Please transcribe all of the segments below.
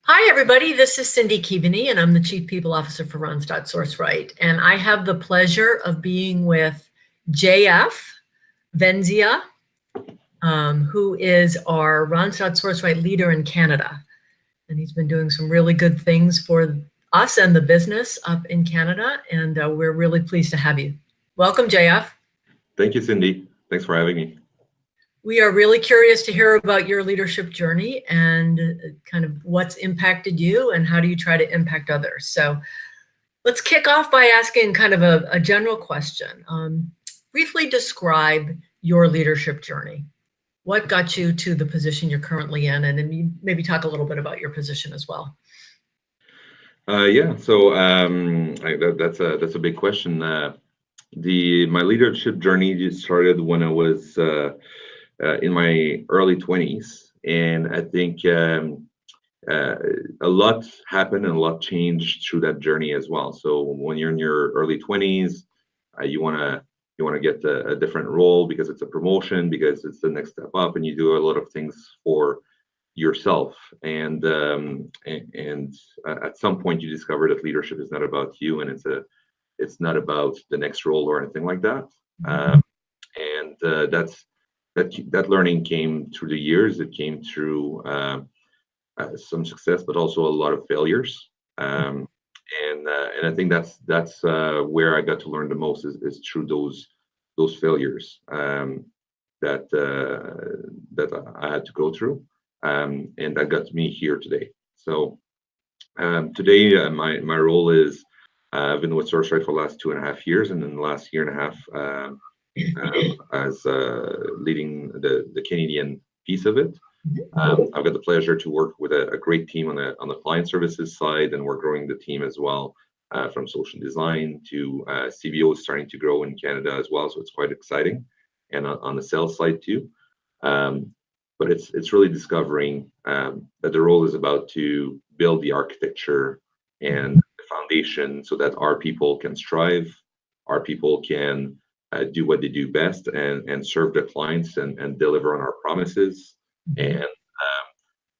Hi, everybody. This is Cindy Keaveney, and I'm the Chief People Officer for Randstad Sourceright. And I have the pleasure of being with JF Vezina, who is our Randstad Sourceright leader in Canada. And he's been doing some really good things for us and the business up in Canada. And we're really pleased to have you. Welcome, JF. Thank you, Cindy. Thanks for having me. We are really curious to hear about your leadership journey and kind of what's impacted you and how do you try to impact others. So let's kick off by asking kind of a general question. Briefly describe your leadership journey. What got you to the position you're currently in, and then maybe talk a little bit about your position as well. That's a big question. My leadership journey just started when I was in my early 20s, and I think a lot happened and a lot changed through that journey as well. So when you're in your early 20s, you want to get a different role because it's a promotion, because it's the next step up, and you do a lot of things for yourself. And at some point, you discover that leadership is not about you, and it's not about the next role or anything like that. That learning came through the years. It came through some success, but also a lot of failures. And I think that's where I got to learn the most is through those failures that I had to go through, and that got me here today. So today my role is I've been with Sourceright for the last 2.5 years, and in the last year and a half as leading the Canadian piece of it. I've got the pleasure to work with a great team on the client services side, and we're growing the team as well, from social design to CBO is starting to grow in Canada as well, so it's quite exciting, and on the sales side too. But it's really discovering that the role is about to build the architecture and the foundation so that our people can strive, our people can do what they do best and serve their clients and deliver on our promises, and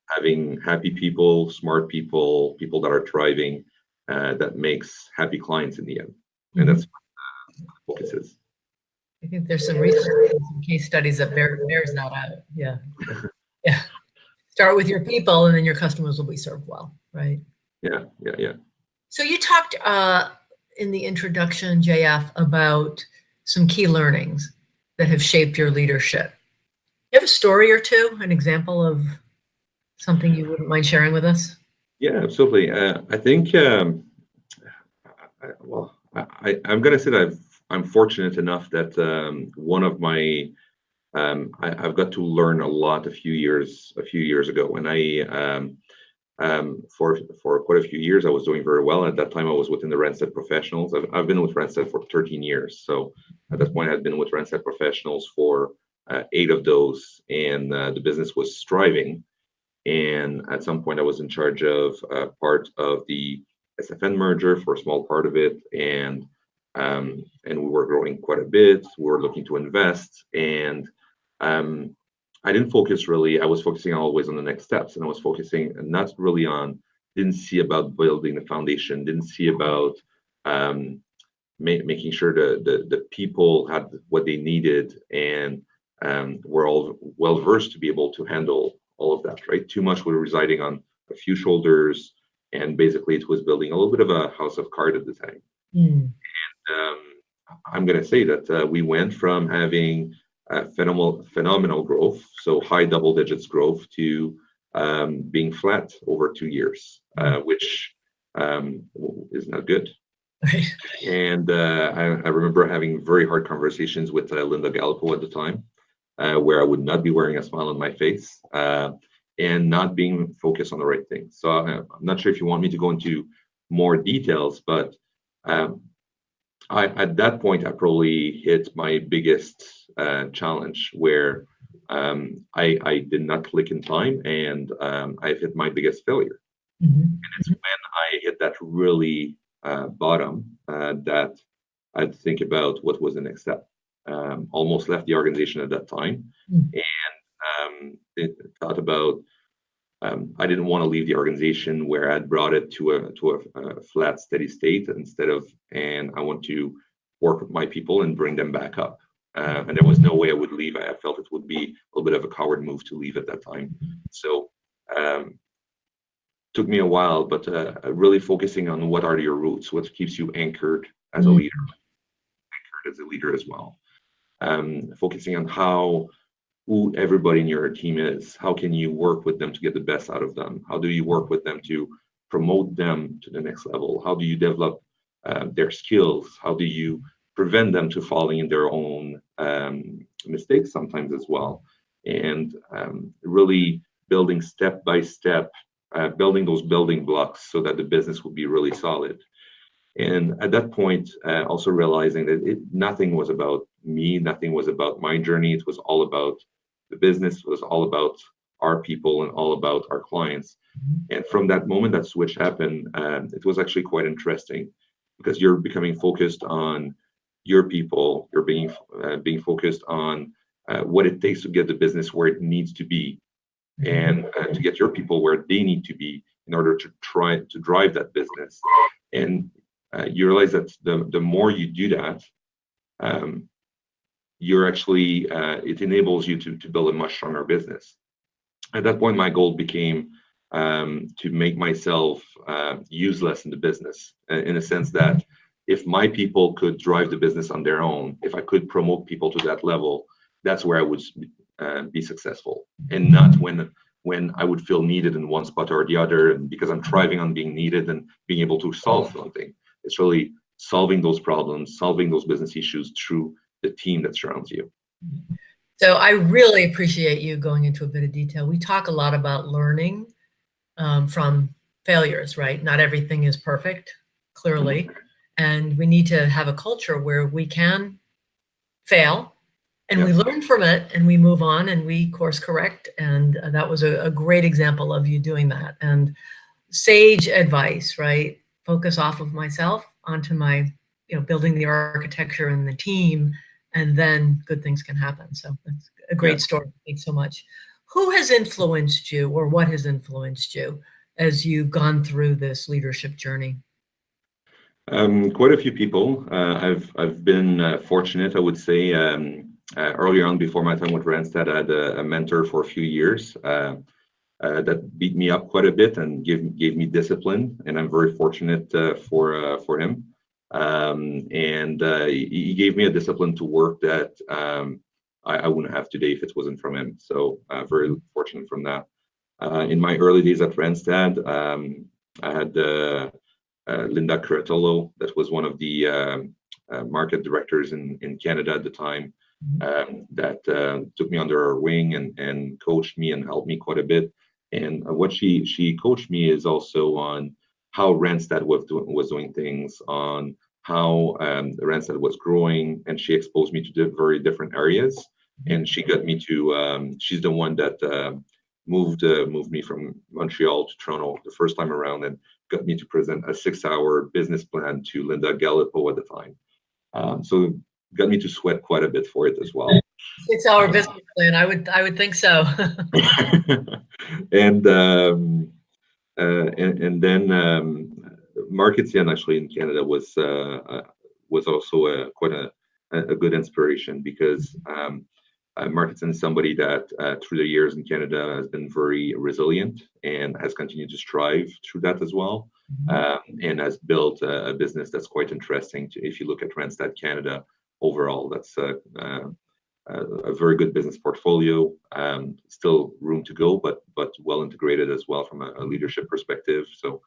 having happy people, smart people, people that are thriving, that makes happy clients in the end. And that's what the focus is. I think there's some research, some case studies that bears that out. Yeah. Yeah. Start with your people, and then your customers will be served well, right? Yeah. So you talked in the introduction, JF, about some key learnings that have shaped your leadership. You have a story or two, an example of something you wouldn't mind sharing with us? Yeah, absolutely. I think, I'm going to say that I'm fortunate enough that one of my I've got to learn a lot a few years ago, and for quite a few years I was doing very well. At that time I was within the Randstad Professionals. I've been with Randstad for 13 years, so at that point I'd been with Randstad Professionals for 8 of those, and the business was thriving. And at some point I was in charge of part of the SFN merger for a small part of it, and we were growing quite a bit. We were looking to invest, and I didn't focus really. I was focusing always on the next steps, and I was focusing not really didn't see about building the foundation, didn't see about making sure the people had what they needed, and were all well versed to be able to handle all of that, right? Too much was residing on a few shoulders, and basically it was building a little bit of a house of cards at the time. And I'm going to say that we went from having phenomenal growth, so high double digits growth, to being flat over 2 years, which is not good. Right. And I remember having very hard conversations with Linda Gallipo at the time, where I would not be wearing a smile on my face and not being focused on the right thing. So I'm not sure if you want me to go into more details, but at that point I probably hit my biggest challenge, where I did not click in time, and I've hit my biggest failure. And it's when I hit that really bottom that I'd think about what was the next step. Almost left the organization at that time, and thought about I didn't want to leave the organization where I'd brought it to a flat, steady state and I want to work with my people and bring them back up. And there was no way I would leave. I felt it would be a little bit of a coward move to leave at that time. So took me a while, but really focusing on what are your roots, what keeps you anchored as a leader, as well. Focusing on who everybody in your team is. How can you work with them to get the best out of them? How do you work with them to promote them to the next level? How do you develop their skills? How do you prevent them to falling in their own mistakes sometimes as well? And really building step by step, building those building blocks so that the business will be really solid. And at that point, also realizing that nothing was about me, nothing was about my journey. It was all about the business, it was all about our people and all about our clients. And from that moment that switch happened, it was actually quite interesting because you're becoming focused on your people, you're being focused on what it takes to get the business where it needs to be, and to get your people where they need to be in order to try to drive that business. And you realize that the more you do that, you're actually it enables you to build a much stronger business. At that point, my goal became to make myself useless in the business, in a sense that if my people could drive the business on their own, if I could promote people to that level, that's where I would be successful, and not when I would feel needed in one spot or the other, and because I'm thriving on being needed and being able to solve something. It's really solving those problems, solving those business issues through the team that surrounds you. So I really appreciate you going into a bit of detail. We talk a lot about learning from failures, right? Not everything is perfect, clearly. And we need to have a culture where we can fail and we learn from it and we move on and we course correct. And that was a great example of you doing that. And sage advice, right? Focus off of myself onto my, building the architecture and the team, and then good things can happen. So that's a great story. Thanks so much. Who has influenced you, or what has influenced you as you've gone through this leadership journey? Quite a few people. I've been fortunate, I would say. Earlier on, before my time with Randstad, I had a mentor for a few years that beat me up quite a bit and gave me discipline, and I'm very fortunate for him. He gave me a discipline to work that I wouldn't have today if it wasn't from him. So very fortunate from that. In my early days at Randstad, I had Linda Curatolo, that was one of the market directors in Canada at the time, that took me under her wing and coached me and helped me quite a bit. And what she coached me is also on how Randstad was doing things, on how Randstad was growing, and she exposed me to very different areas. And she got me to she's the one that moved me from Montreal to Toronto the first time around, and got me to present a 6-hour business plan to Linda Gallipo at the time. So got me to sweat quite a bit for it as well. 6-hour business plan, I would think so. and then Marketing actually in Canada was also quite a good inspiration, because Marketing is somebody that through the years in Canada has been very resilient and has continued to strive through that as well, and has built a business that's quite interesting. If you look at Randstad Canada overall, that's a very good business portfolio. Still room to go, but well integrated as well from a leadership perspective. So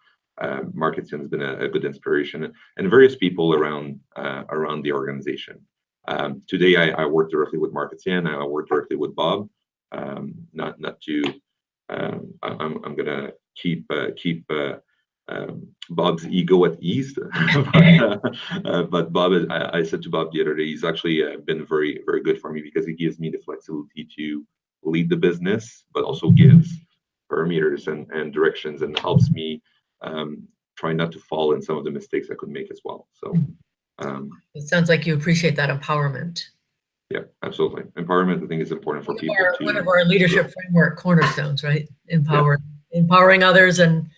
Marketing has been a good inspiration, and various people around the organization. Today, I work directly with Marketing. I work directly with Bob. Not to. I'm gonna keep Bob's ego at ease. But Bob, I said to Bob the other day, he's actually been very, very good for me, because he gives me the flexibility to lead the business, but also gives parameters and directions, and helps me try not to fall in some of the mistakes I could make as well. So it sounds like you appreciate that empowerment. Yeah, absolutely. Empowerment, I think, is important for people. One of our leadership framework cornerstones, right? Empowering. empowering others and,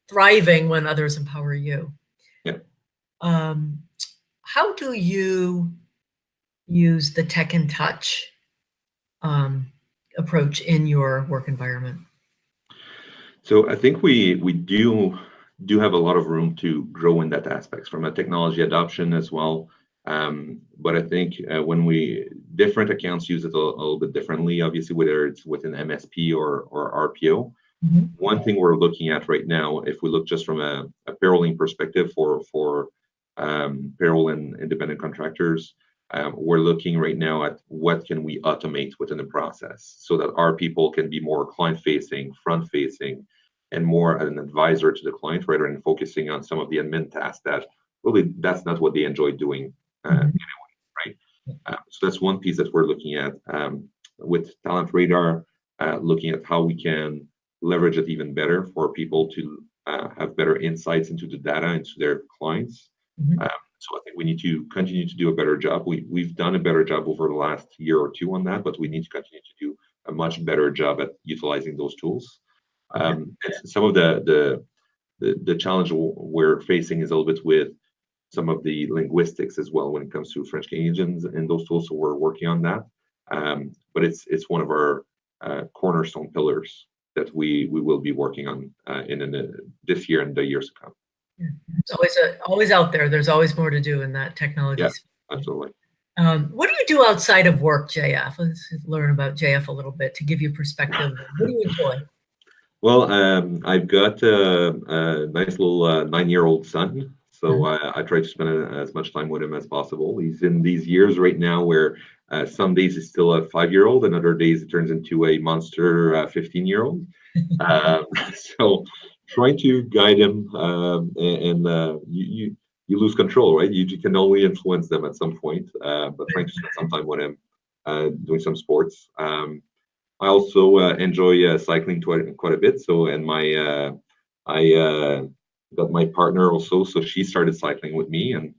thriving when others empower you. Yeah. How do you use the tech and touch approach in your work environment? So I think we do have a lot of room to grow in that aspect from a technology adoption as well. But I think when different accounts use it a little bit differently, obviously, whether it's within MSP or RPO. Mm-hmm. One thing we're looking at right now, if we look just from a payrolling perspective for payroll and independent contractors, we're looking right now at what can we automate within the process so that our people can be more client-facing, front-facing, and more an advisor to the client rather than focusing on some of the admin tasks that really that's not what they enjoy doing anyway, right? So that's one piece that we're looking at with Talent Radar, looking at how we can leverage it even better for people to have better insights into the data into their clients. Mm-hmm. So I think we need to continue to do a better job. We've done a better job over the last year or two on that, but we need to continue to do a much better job at utilizing those tools. And some of the challenge we're facing is a little bit with some of the linguistics as well when it comes to French Canadians and those tools. So we're working on that. But it's one of our cornerstone pillars that we will be working on in this year and the years to come. It's always out there. There's always more to do in that technology. Yeah, absolutely. What do you do outside of work, JF? Let's learn about JF a little bit to give you perspective. What do you enjoy? Well, I've got a nice little 9-year-old son, so I try to spend as much time with him as possible. He's in these years right now where some days he's still a 5-year-old, and other days it turns into a monster 15-year-old. So trying to guide him, and you lose control, right? You can only influence them at some point, but trying to spend some time with him, doing some sports. I also enjoy cycling quite a bit. So, and I got my partner also, so she started cycling with me, and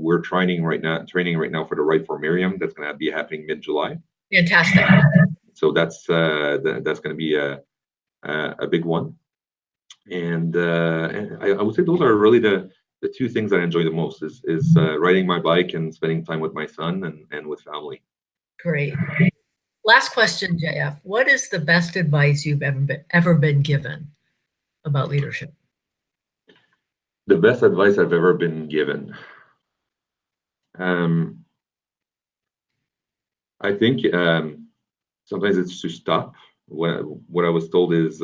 we're training right now for the Ride for Miriam. That's going to be happening mid-July. Fantastic. So that's going to be a big one. And I would say those are really the two things I enjoy the most is riding my bike and spending time with my son and with family. Great. Last question, JF. What is the best advice you've ever been given about leadership? The best advice I've ever been given. I think sometimes it's to stop. What I was told is,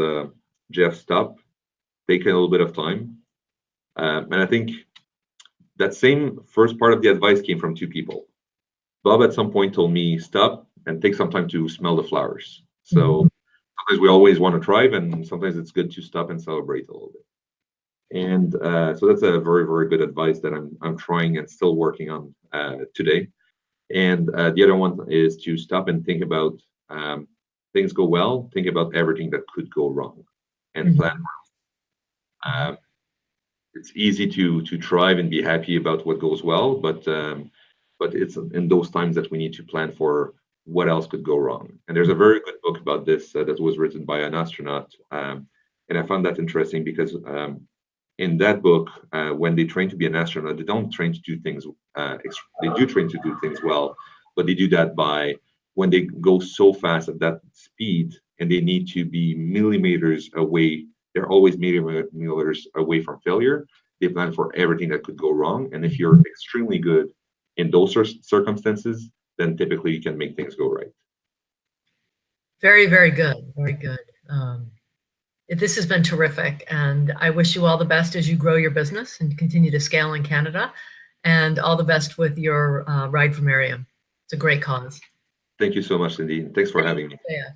Jeff, stop, take a little bit of time. And I think that same first part of the advice came from two people. Bob at some point told me, stop and take some time to smell the flowers. So sometimes we always want to thrive, and sometimes it's good to stop and celebrate a little bit. And so that's a very, very good advice that I'm trying and still working on today. And the other one is to stop and think about things go well, think about everything that could go wrong, and plan for it. It's easy to thrive and be happy about what goes well, but it's in those times that we need to plan for what else could go wrong. And there's a very good book about this that was written by an astronaut, and I found that interesting because in that book, when they train to be an astronaut, they don't train to do things. They do train to do things well, but they do that by when they go so fast at that speed, and they need to be millimeters away. They're always millimeters away from failure. They plan for everything that could go wrong, and if you're extremely good in those circumstances, then typically you can make things go right. Very, very good. Very good. This has been terrific, and I wish you all the best as you grow your business and continue to scale in Canada, and all the best with your Ride for Miriam. It's a great cause. Thank you so much, Cindy. Thanks for having me. Yeah.